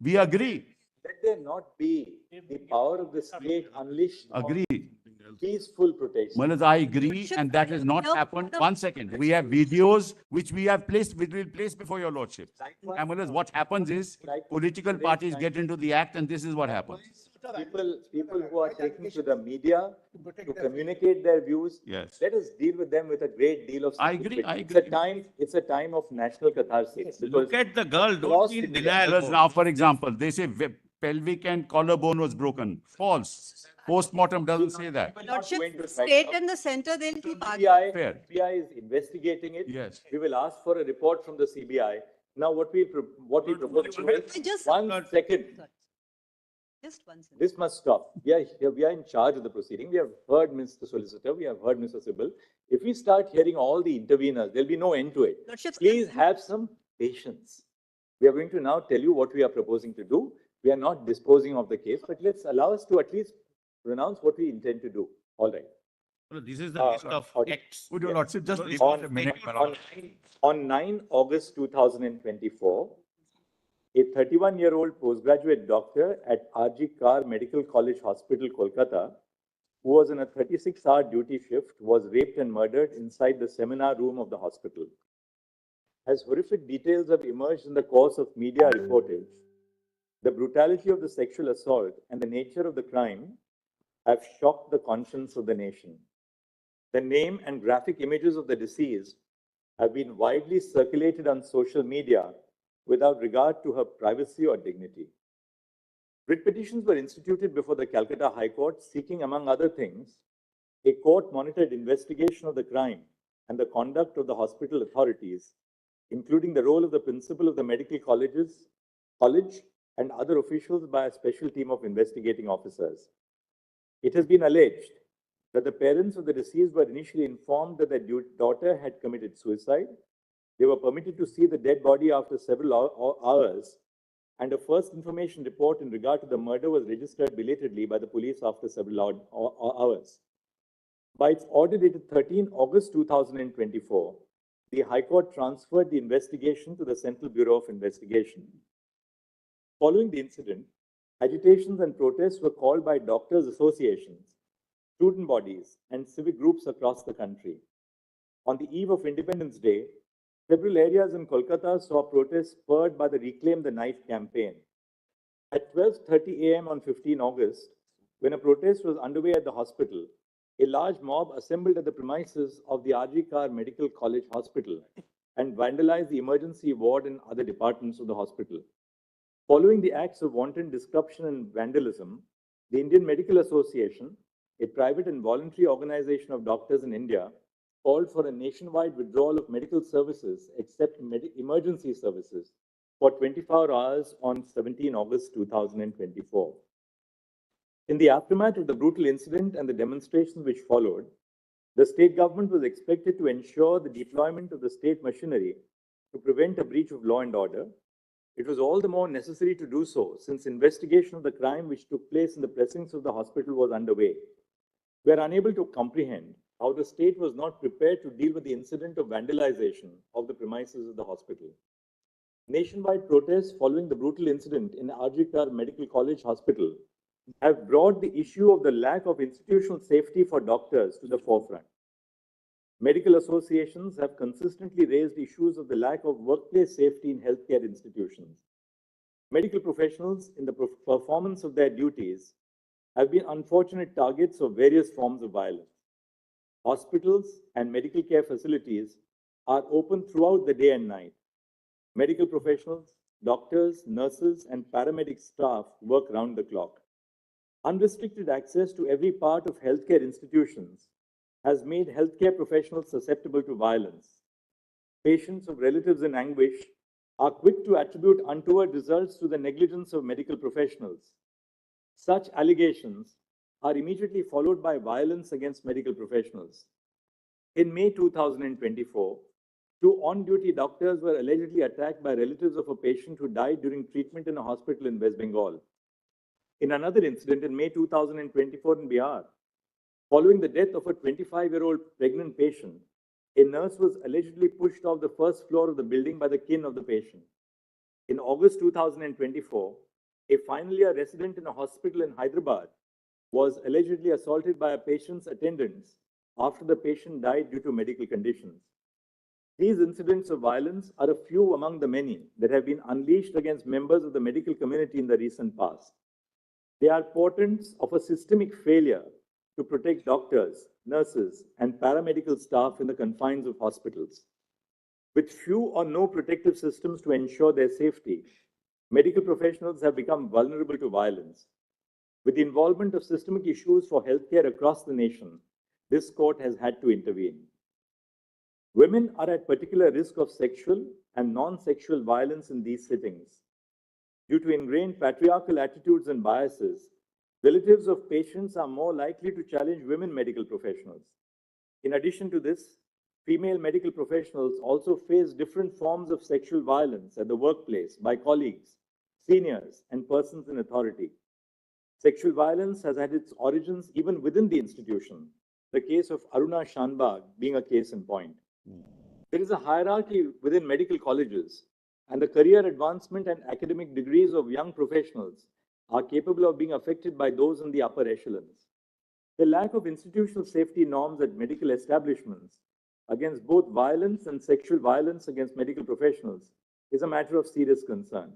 We agree. Let there not be the power of the state unleashed on Agree. peaceful protection. Manas, I agree, and that has not happened. 1 second. We have videos which we have placed, which we will place before your lordship. And Manas, what happens is political parties get into the act, and this is what happens. People who are taking to the media to communicate their views, Yes. let us deal with them with a great deal of I agree, sympathy. I It's a time of national catharsis. Look at the girl, don't across be in India- denial. Manas, mode. now, for example, they say pelvic and collarbone was broken. False. Post-mortem doesn't say that. Lordship, going to right state now. and the center, they'll keep arguing. CBI, Fair. CBI is investigating it. Yes. We will ask for a report from the CBI. Now, what we propose I just- 1 second. Just 1 second. This must stop. We are in charge of the proceeding. We have heard Mr. Solicitor. We have heard Mr. Sybil. If we start hearing all the interveners, there'll be no end to it. Lordship, Please have some patience. We are going to now tell you what we are proposing to do. We are not disposing of the case, but let's allow us to at least pronounce what we intend to do. All right. No, this is the list of okay. acts. Would your lordship just This pause is a the minute? statement. On 9 August 2024, a 31-year-old postgraduate doctor at R.G. Carr Medical College Hospital, Kolkata, who was in a 36-hour duty shift, was raped and murdered inside the seminar room of the hospital. As horrific details have emerged in the course of media reportage, the brutality of the sexual assault and the nature of the crime have shocked the conscience of the nation. The name and graphic images of the deceased have been widely circulated on social media without regard to her privacy or dignity. Writ petitions were instituted before the Calcutta High Court seeking, among other things, a court-monitored investigation of the crime and the conduct of the hospital authorities, including the role of the principal of the medical college and other officials by a special team of investigating officers. It has been alleged that the parents of the deceased were initially informed that their daughter had committed suicide. They were permitted to see the dead body after several hours, and a first information report in regard to the murder was registered belatedly by the police after several hours. By its order dated 13 August 2024, the High Court transferred the investigation to the Central Bureau of Investigation. Following the incident, agitations and protests were called by doctors' associations, student bodies, and civic groups across the country. On the eve of Independence Day, several areas in Kolkata saw protests spurred by the Reclaim the Knife campaign. At 12:30 a.m. on 15 August, when a protest was underway at the hospital, a large mob assembled at the premises of the R.G. Carr Medical College Hospital and vandalized the emergency ward and other departments of the hospital. Following the acts of wanton disruption and vandalism, the Indian Medical Association, a private and voluntary organization of doctors in India, called for a nationwide withdrawal of medical services except emergency services for 24 hours on 17 August 2024. In the aftermath of the brutal incident and the demonstrations which followed, the state government was expected to ensure the deployment of the state machinery to prevent a breach of law and order. It was all the more necessary to do so since investigation of the crime which took place in the precincts of the hospital was underway. We are unable to comprehend how the state was not prepared to deal with the incident of vandalization of the premises of the hospital. Nationwide protests following the brutal incident in R.G. Carr Medical College Hospital have brought the issue of the lack of institutional safety for doctors to the forefront. Medical associations have consistently raised issues of the lack of workplace safety in healthcare institutions. Medical professionals, in the performance of their duties, have been unfortunate targets of various forms of violence. Hospitals and medical care facilities are open throughout the day and night. Medical professionals, doctors, nurses, and paramedic staff work round the clock. Unrestricted access to every part of healthcare institutions has made healthcare professionals susceptible to violence. Patients of relatives in anguish are quick to attribute untoward results to the negligence of medical professionals. Such allegations are immediately followed by violence against medical professionals. In May 2024, 2 on-duty doctors were allegedly attacked by relatives of a patient who died during treatment in a hospital in West Bengal. In another incident in May 2024 in Bihar, following the death of a 25-year-old pregnant patient, a nurse was allegedly pushed off the first floor of the building by the kin of the patient. In August 2024, A final year resident in a hospital in Hyderabad was allegedly assaulted by a patient's attendants after the patient died due to medical conditions. These incidents of violence are a few among the many that have been unleashed against members of the medical community in the recent past. They are portents of a systemic failure to protect doctors, nurses, and paramedical staff in the confines of hospitals. With few or no protective systems to ensure their safety, medical professionals have become vulnerable to violence. With the involvement of systemic issues for healthcare across the nation, this court has had to intervene. Women are at particular risk of sexual and non-sexual violence in these settings. Due to ingrained patriarchal attitudes and biases, relatives of patients are more likely to challenge women medical professionals. In addition to this, female medical professionals also face different forms of sexual violence at the workplace by colleagues, seniors, and persons in authority. Sexual violence has had its origins even within the institution, the case of Aruna Shanbag being a case in point. There is a hierarchy within medical colleges, and the career advancement and academic degrees of young professionals are capable of being affected by those in the upper echelons. The lack of institutional safety norms at medical establishments against both violence and sexual violence against medical professionals is a matter of serious concern.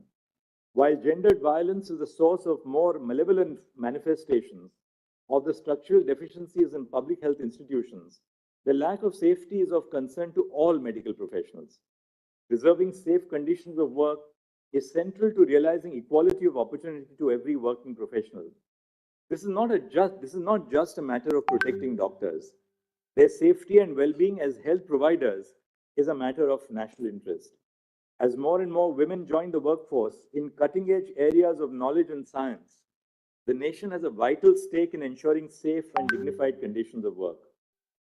While gendered violence is the source of more malevolent manifestations of the structural deficiencies in public health institutions, the lack of safety is of concern to all medical professionals. Preserving safe conditions of work is central to realizing equality of opportunity to every working professional. This is not just a matter of protecting doctors. Their safety and well-being as health providers is a matter of national interest. As more and more women join the workforce in cutting-edge areas of knowledge and science, the nation has a vital stake in ensuring safe and dignified conditions of work.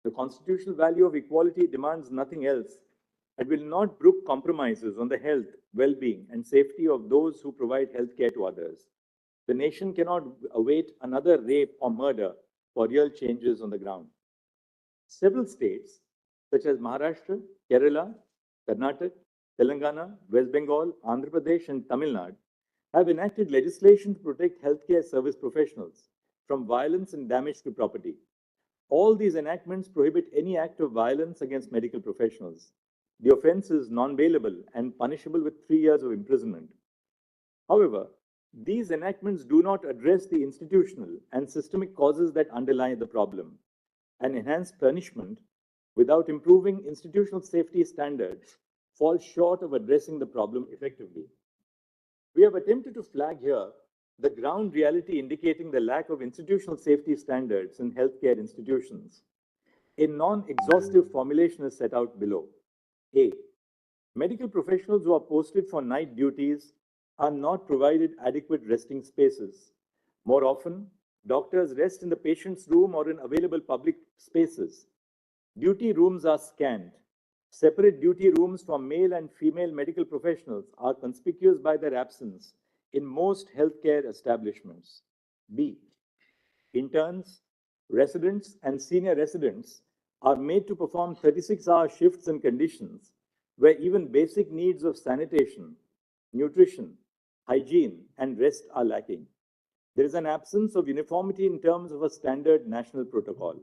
The constitutional value of equality demands nothing else and will not brook compromises on the health, well-being, and safety of those who provide health care to others. The nation cannot await another rape or murder for real changes on the ground. Several states, such as Maharashtra, Kerala, Karnataka, Telangana, West Bengal, Andhra Pradesh, and Tamil Nadu, have enacted legislation to protect healthcare service professionals from violence and damage to property. All these enactments prohibit any act of violence against medical professionals. The offense is non-bailable and punishable with 3 years of imprisonment. However, these enactments do not address the institutional and systemic causes that underlie the problem, and enhanced punishment without improving institutional safety standards falls short of addressing the problem effectively. We have attempted to flag here the ground reality indicating the lack of institutional safety standards in healthcare institutions. A non-exhaustive formulation is set out below. A. Medical professionals who are posted for night duties are not provided adequate resting spaces. More often, doctors rest in the patient's room or in available public spaces. Duty rooms are scant. Separate duty rooms for male and female medical professionals are conspicuous by their absence in most healthcare establishments. B. Interns, residents, and senior residents are made to perform 36-hour shifts in conditions where even basic needs of sanitation, nutrition, hygiene, and rest are lacking. There is an absence of uniformity in terms of a standard national protocol.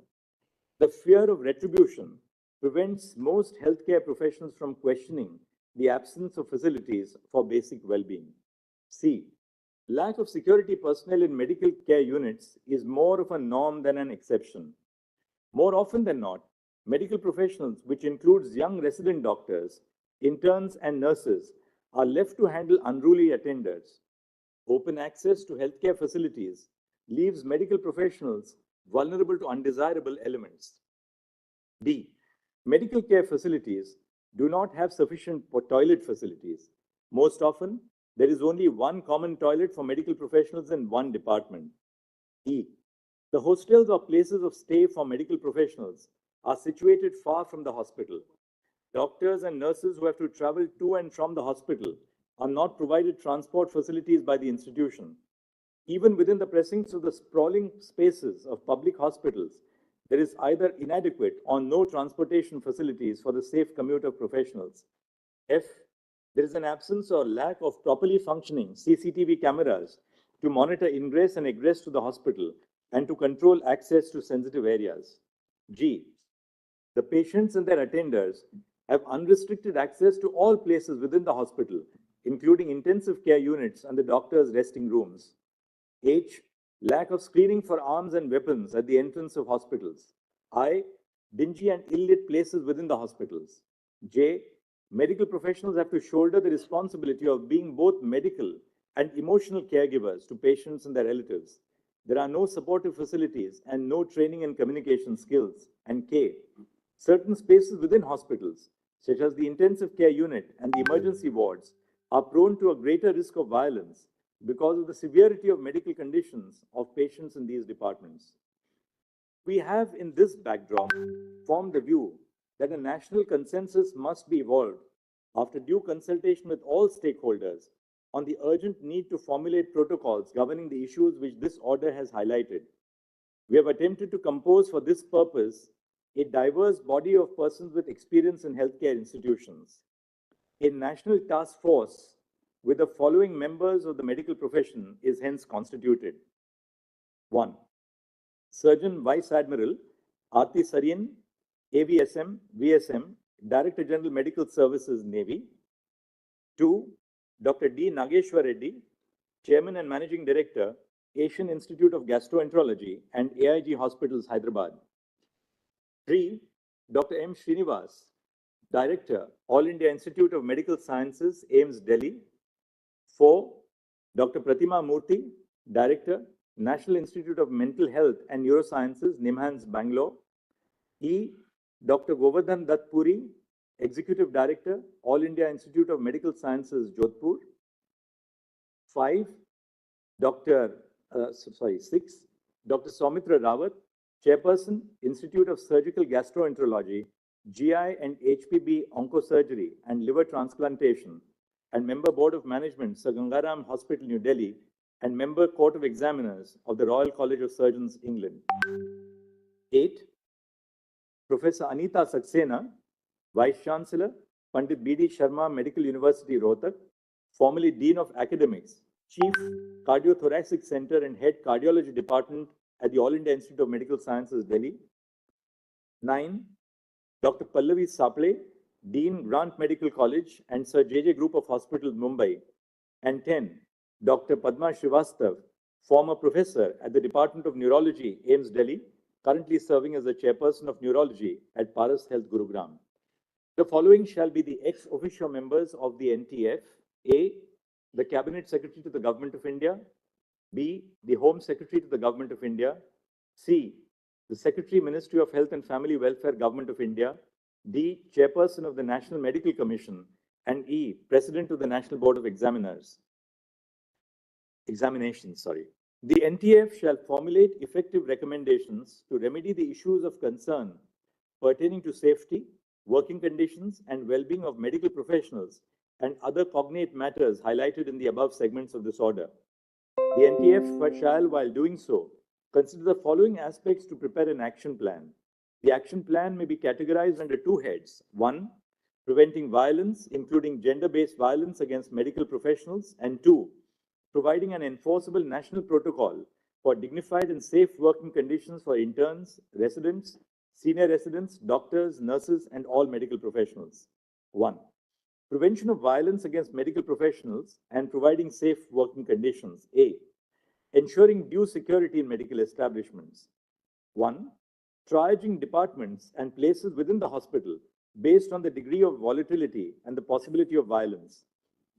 The fear of retribution prevents most healthcare professionals from questioning the absence of facilities for basic well-being. C. Lack of security personnel in medical care units is more of a norm than an exception. More often than not, medical professionals, which includes young resident doctors, interns, and nurses, are left to handle unruly attenders. Open access to healthcare facilities leaves medical professionals vulnerable to undesirable elements. D. Medical care facilities do not have sufficient toilet facilities. Most often, there is only one common toilet for medical professionals in one department. E. The hostels or places of stay for medical professionals are situated far from the hospital. Doctors and nurses who have to travel to and from the hospital are not provided transport facilities by the institution. Even within the precincts of the sprawling spaces of public hospitals, there is either inadequate or no transportation facilities for the safe commute of professionals. F. There is an absence or lack of properly functioning CCTV cameras to monitor ingress and egress to the hospital, and to control access to sensitive areas. G, the patients and their attenders have unrestricted access to all places within the hospital, including intensive care units and the doctor's resting rooms. H, lack of screening for arms and weapons at the entrance of hospitals. I, dingy and ill-lit places within the hospitals. J, medical professionals have to shoulder the responsibility of being both medical and emotional caregivers to patients and their relatives. There are no supportive facilities and no training and communication skills. And K, certain spaces within hospitals, such as the intensive care unit and the emergency wards, are prone to a greater risk of violence because of the severity of medical conditions of patients in these departments. We have, in this backdrop, formed the view that a national consensus must be evolved after due consultation with all stakeholders on the urgent need to formulate protocols governing the issues which this order has highlighted. We have attempted to compose for this purpose a diverse body of persons with experience in healthcare institutions. A national task force with the following members of the medical profession is hence constituted. 1. Surgeon Vice Admiral Aarti Saryan, AVSM, VSM, Director General Medical Services, Navy. 2. Dr. D. Nageshwar Reddy, Chairman and Managing Director, Asian Institute of Gastroenterology and AIG Hospitals, Hyderabad. 3. Dr. M. Srinivas, Director, All India Institute of Medical Sciences, AIIMS, Delhi. 4. Dr. Pratima Murthy, Director, National Institute of Mental Health and Neurosciences, NIMHANS, Bangalore. E. Dr. Govardhan Dutt Puri, Executive Director, All India Institute of Medical Sciences, Jodhpur. 5. 6. Dr. Soumitra Rawat, Chairperson, Institute of Surgical Gastroenterology, GI and HPB Oncosurgery and Liver Transplantation, and Member Board of Management, Sir Gangaram Hospital, New Delhi, and Member Court of Examiners of the Royal College of Surgeons, England. 8. Professor Anita Saxena, Vice Chancellor, Pandit B.D. Sharma Medical University, Rohtak, formerly Dean of Academics, Chief Cardiothoracic Center and Head Cardiology Department at the All India Institute of Medical Sciences, Delhi. 9. Dr. Pallavi Saple, Dean, Grant Medical College and Sir J.J. Group of Hospitals, Mumbai. And 10. Dr. Padma Srivastav, former professor at the Department of Neurology, AIIMS, Delhi, currently serving as the Chairperson of Neurology at Paras Health, Gurugram. The following shall be the ex officio members of the NTF. A. The Cabinet Secretary to the Government of India. B. The Home Secretary to the Government of India. C. The Secretary, Ministry of Health and Family Welfare, Government of India. D. Chairperson of the National Medical Commission. And E. President of the National Board of Examinations. The NTF shall formulate effective recommendations to remedy the issues of concern pertaining to safety, working conditions, and well-being of medical professionals and other cognate matters highlighted in the above segments of this order. The NTF shall, while doing so, consider the following aspects to prepare an action plan. The action plan may be categorized under two heads. 1. Preventing violence, including gender-based violence against medical professionals. And 2. Providing an enforceable national protocol for dignified and safe working conditions for interns, residents, senior residents, doctors, nurses, and all medical professionals. 1. Prevention of violence against medical professionals and providing safe working conditions. A. Ensuring due security in medical establishments. 1. Triaging departments and places within the hospital based on the degree of volatility and the possibility of violence.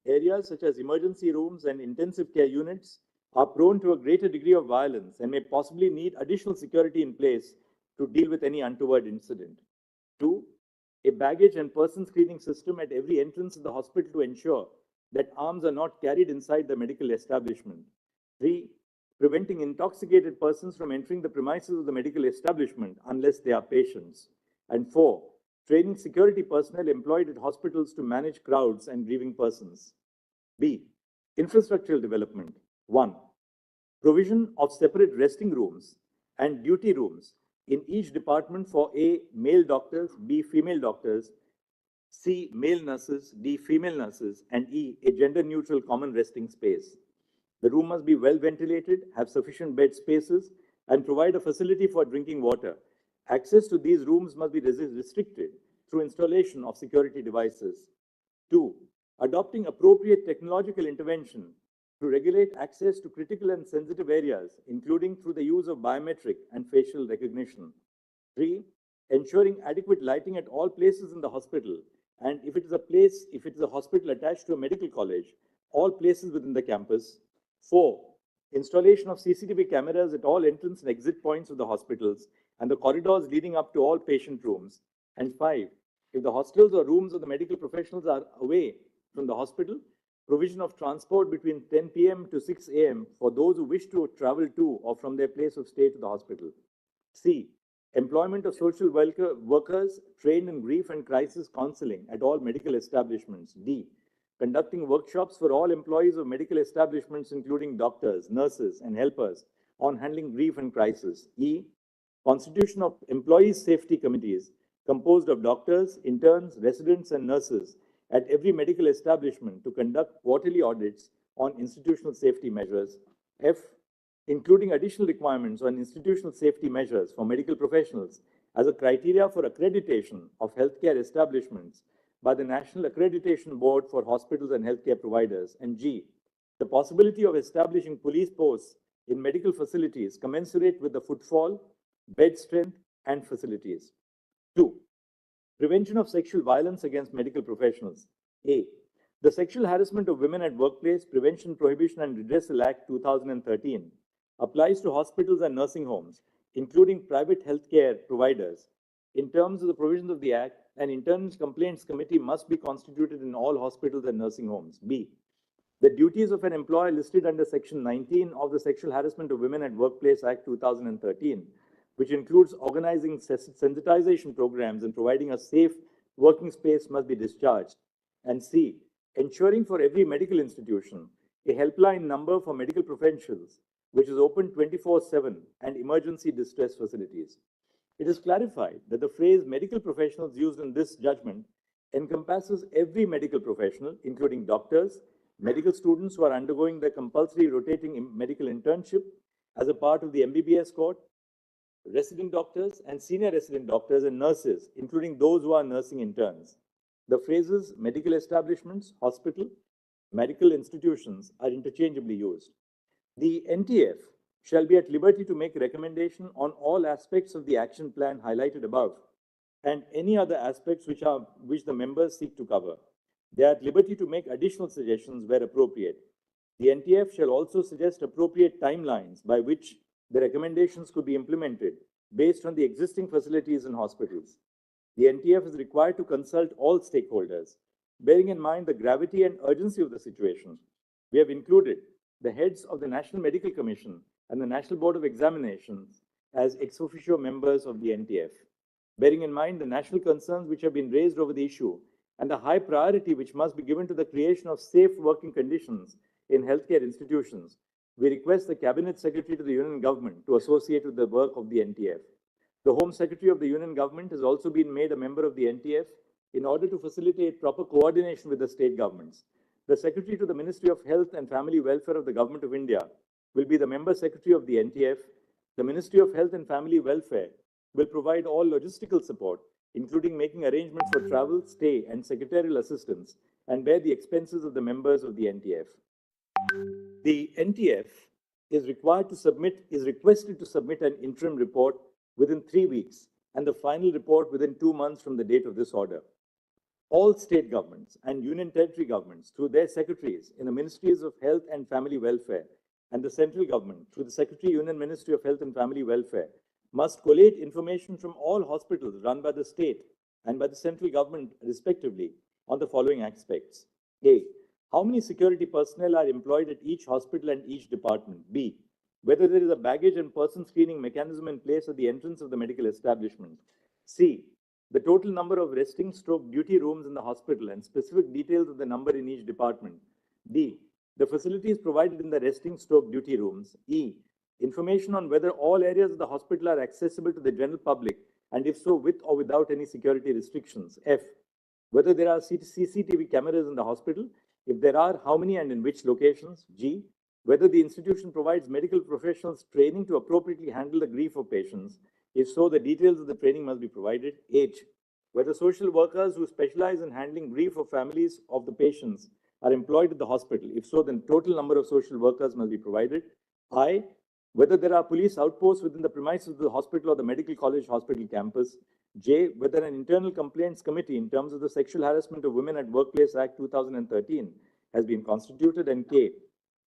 Areas such as emergency rooms and intensive care units are prone to a greater degree of violence and may possibly need additional security in place to deal with any untoward incident. 2. A baggage and person screening system at every entrance of the hospital to ensure that arms are not carried inside the medical establishment. 3. Preventing intoxicated persons from entering the premises of the medical establishment unless they are patients. And 4. Training security personnel employed at hospitals to manage crowds and grieving persons. B. Infrastructural development. 1. Provision of separate resting rooms and duty rooms in each department for A. Male doctors, B. Female doctors, C. Male nurses, D. Female nurses, and E. A gender-neutral common resting space. The room must be well ventilated, have sufficient bed spaces, and provide a facility for drinking water. Access to these rooms must be restricted through installation of security devices. 2. Adopting appropriate technological intervention to regulate access to critical and sensitive areas, including through the use of biometric and facial recognition. 3. Ensuring adequate lighting at all places in the hospital, and if it is a hospital attached to a medical college, all places within the campus. 4. Installation of CCTV cameras at all entrance and exit points of the hospitals and the corridors leading up to all patient rooms. And 5. If the hostels or rooms of the medical professionals are away from the hospital, provision of transport between 10 p.m. to 6 a.m. for those who wish to travel to or from their place of stay to the hospital. C. Employment of social workers trained in grief and crisis counseling at all medical establishments. D. Conducting workshops for all employees of medical establishments, including doctors, nurses, and helpers, on handling grief and crisis. E. Constitution of employees' safety committees composed of doctors, interns, residents, and nurses at every medical establishment to conduct quarterly audits on institutional safety measures. F. Including additional requirements on institutional safety measures for medical professionals as a criteria for accreditation of healthcare establishments by the National Accreditation Board for Hospitals and Healthcare Providers. And G. The possibility of establishing police posts in medical facilities commensurate with the footfall, bed strength, and facilities. 2. Prevention of sexual violence against medical professionals. A. The Sexual Harassment of Women at Workplace Prevention, Prohibition and Redressal Act 2013 applies to hospitals and nursing homes, including private healthcare providers. In terms of the provisions of the Act, an internal complaints committee must be constituted in all hospitals and nursing homes. B. The duties of an employer listed under Section 19 of the Sexual Harassment of Women at Workplace Act 2013, which includes organizing sensitization programs and providing a safe working space, must be discharged. And C. Ensuring for every medical institution a helpline number for medical professionals, which is open 24/7, and emergency distress facilities. It is clarified that the phrase medical professionals used in this judgment encompasses every medical professional, including doctors, medical students who are undergoing their compulsory rotating medical internship as a part of the MBBS course, resident doctors and senior resident doctors, and nurses, including those who are nursing interns. The phrases medical establishments, hospital, medical institutions are interchangeably used. The NTF shall be at liberty to make recommendation on all aspects of the action plan highlighted above and any other aspects which the members seek to cover. They are at liberty to make additional suggestions where appropriate. The NTF shall also suggest appropriate timelines by which the recommendations could be implemented based on the existing facilities and hospitals. The NTF is required to consult all stakeholders. Bearing in mind the gravity and urgency of the situation, we have included the heads of the National Medical Commission and the National Board of Examinations as ex officio members of the NTF. Bearing in mind the national concerns which have been raised over the issue and the high priority which must be given to the creation of safe working conditions in healthcare institutions, we request the Cabinet Secretary to the Union Government to associate with the work of the NTF. The Home Secretary of the Union Government has also been made a member of the NTF in order to facilitate proper coordination with the state governments. The Secretary to the Ministry of Health and Family Welfare of the Government of India will be the Member Secretary of the NTF. The Ministry of Health and Family Welfare will provide all logistical support, including making arrangements for travel, stay, and secretarial assistance, and bear the expenses of the members of the NTF. The NTF is requested to submit an interim report within 3 weeks and the final report within 2 months from the date of this order. All state governments and union territory governments, through their secretaries in the Ministries of Health and Family Welfare, and the central government, through the Secretary Union Ministry of Health and Family Welfare, must collate information from all hospitals run by the state and by the central government, respectively, on the following aspects. A. How many security personnel are employed at each hospital and each department? B. Whether there is a baggage and person screening mechanism in place at the entrance of the medical establishment. C. The total number of resting/duty rooms in the hospital and specific details of the number in each department. D. The facilities provided in the resting/duty rooms. E. Information on whether all areas of the hospital are accessible to the general public, and if so, with or without any security restrictions. F. Whether there are CCTV cameras in the hospital. If there are, how many and in which locations? G. whether the institution provides medical professionals training to appropriately handle the grief of patients. If so, the details of the training must be provided. 8, whether social workers who specialize in handling grief of families of the patients are employed at the hospital. If so, then total number of social workers must be provided. I, whether there are police outposts within the premises of the hospital or the medical college hospital campus. J, whether an internal complaints committee in terms of the Sexual Harassment of Women at Workplace Act 2013 has been constituted. And K,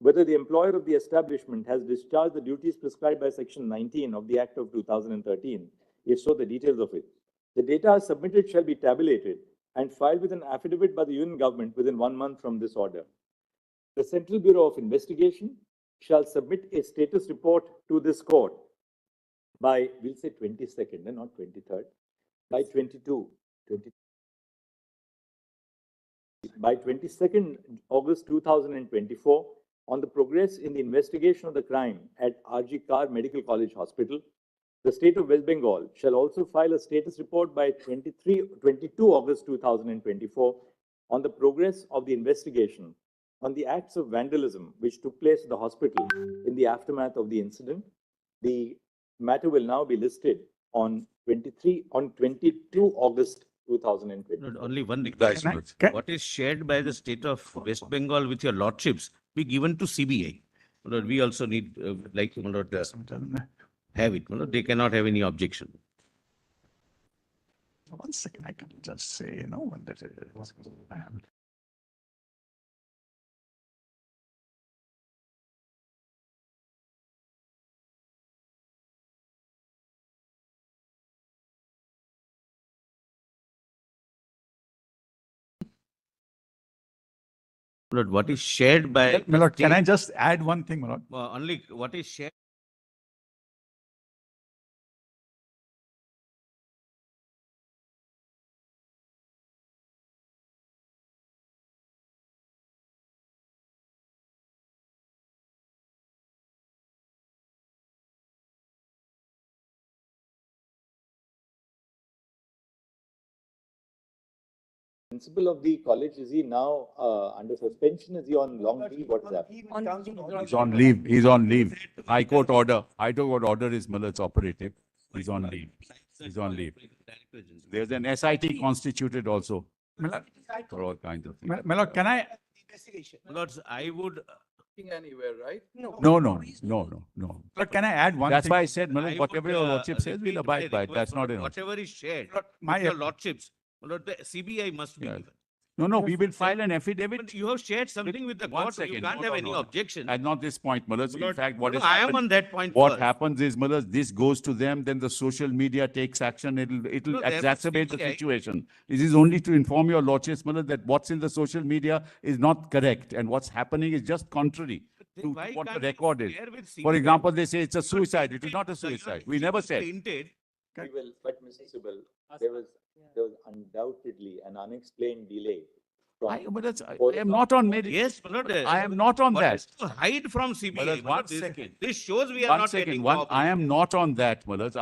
whether the employer of the establishment has discharged the duties prescribed by Section 19 of the Act of 2013. If so, the details of it. The data submitted shall be tabulated and filed with an affidavit by the Union Government within 1 month from this order. The Central Bureau of Investigation shall submit a status report to this court by, we'll say 22nd and not 23rd, by 22nd August 2024 on the progress in the investigation of the crime at RG Kar Medical College Hospital. The state of West Bengal shall also file a status report by 22 August 2024 on the progress of the investigation on the acts of vandalism which took place at the hospital in the aftermath of the incident. The matter will now be listed on 22 August 2020. Not only one request. What is shared by the state of West Bengal with your lordships be given to CBI. Lord, we also need, like, Lord, have it. Lord, they cannot have any objection. 1 second, I can just say, when that is. Lord, what is shared by My lord, can I state- just add one thing, my lord? only what is shared? Principal of the college, is he now under suspension? Is he on long leave? What is that? He's on leave. He's on leave. High Court order is Miller's operative. He's on leave. He's on leave. There's an SIT constituted also My lord, for all kinds of things. my lord, can I, Lords, I would, Anywhere, right? No. lord, can I add one That's thing? why I said, Miller, I whatever would, your lordship says, we'll repeat my abide by it. request, That's not Lord, enough. whatever is shared Lord, with your lordships, Lord, the CBI must be Yeah. given. No, we will file an affidavit. But you have shared something with the One court, you second. can't No, have no, any no. objection. And not this point, Mullahs. In fact, what No, is I am happened- on that point What first. happens is, Mullahs, this goes to them, then the social media takes action. It'll No, there was exacerbate the CBI. situation. It is only to inform your lordships, Mullahs, that what's in the social media is not correct, and what's happening is just contrary to Why what the can't we record is. share with For CBI? example, they say it's a suicide. It is not a So you are suicide. We never said. Hinted. We will, but Mr. Sibal, there was undoubtedly an unexplained delay. I am not on merit. Yes, my lord. I am not on What that. is to hide from CBI? Mullahs, my lord? one second. This shows we are One not second, getting I am cooperation. not on that, Mullahs.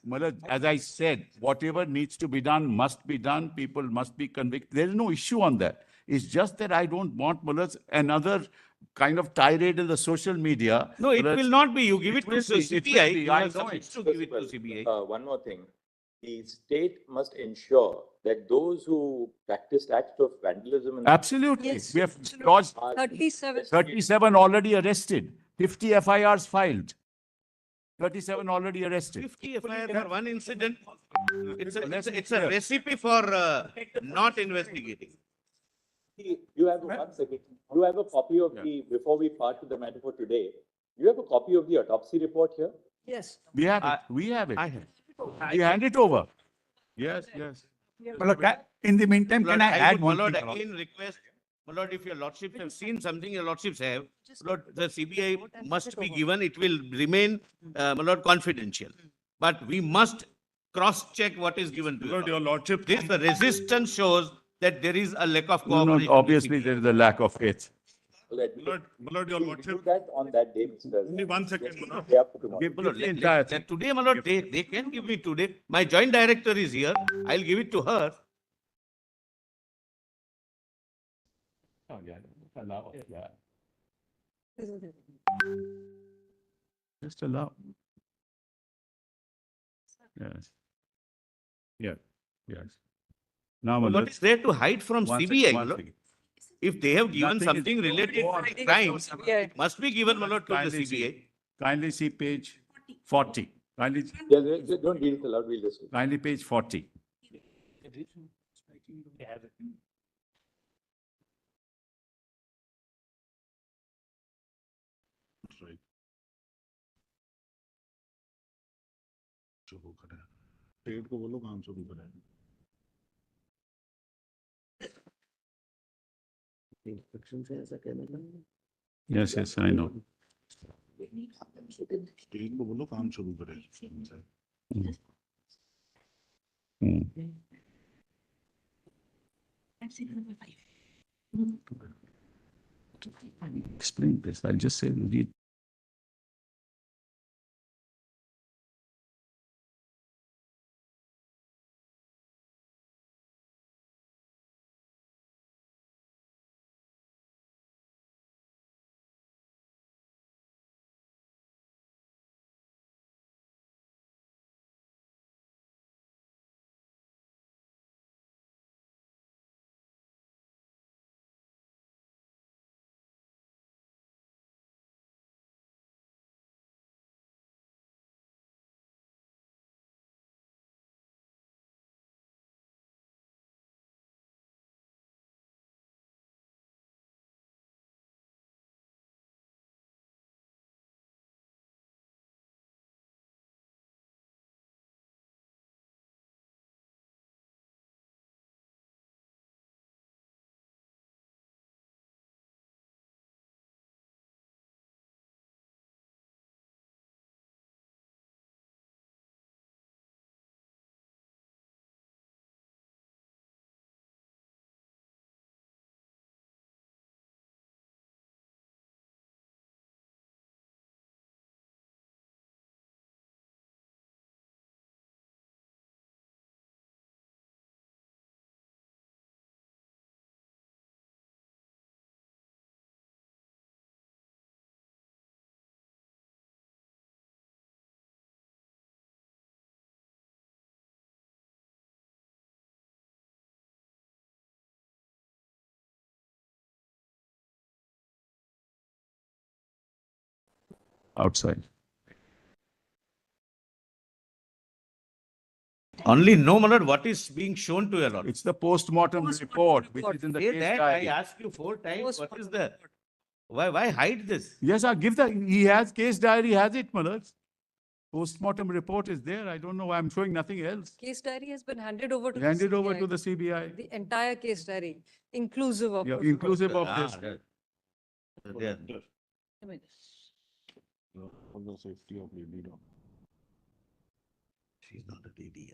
Mullahs, as I said, whatever needs to be done must be done. People must be convicted. There is no issue on that. It's just that I don't want, Mullahs, another kind of tirade in the social media. No, it Mullahs, will not be. You give it to will be, it will CBI. be, You I have know some it. to give it to CBI. One more thing. The state must ensure that those who practiced acts of vandalism and Absolutely. Yes. We have lodged 37. 37 already arrested, 50 FIRs filed. 37 already arrested. 50 FIR for one incident. It's a recipe for not investigating. You have, 1 second, you have a copy of the, before we part to the matter for today, you have a copy of the autopsy report here? Yes. We have it. We have it. I have. We hand it over. Yes. my lord, in the meantime, can Lord, I add would, one my lord, thing? my lord? again request, my lord, if your lordships have seen something your lordships have, Lord, the CBI must be given, it will remain, my lord, confidential. But we must cross-check what is given to Lord, you. your lordship. This resistance shows that there is a lack of No, cooperation. obviously with there CBI. is a lack of faith. Let me- My lord, your we'll do that on that day, Mr. Only 1 second, my lord. Day after tomorrow. Give My lord, the entire thing. today, my lord, they can give me today. My joint director is here. I'll give it to her. Just allow. Yes. Yeah, yes. Now, What Malad, is there to hide from one CBI? second, one Malad? second. If they have given Nothing is- something related to crimes, it must be given, Malad, to the Kindly CBI. see, kindly see page 40. Kindly, Don't read it aloud, we'll just. kindly page 40. पेट को बोलो काम शुरू करें Yes, yes, I know. पेट को बोलो काम शुरू करें Hmm. Explain this. I'll just say, read. Outside. Only know, Malad, what is being shown to your Lord. It's the post-mortem report, which is in the Say case that, I diary. asked you 4 times, what is the, why hide this? Yes, I give he has case diary, has it, Malad? Post-mortem report is there. I don't know why I'm showing nothing else. Case diary has been handed over to the Handed over CBI. to the CBI. The entire case diary, inclusive of. Yeah, protocol. inclusive of Ah, this. there. for the safety of lady dog She's not a lady.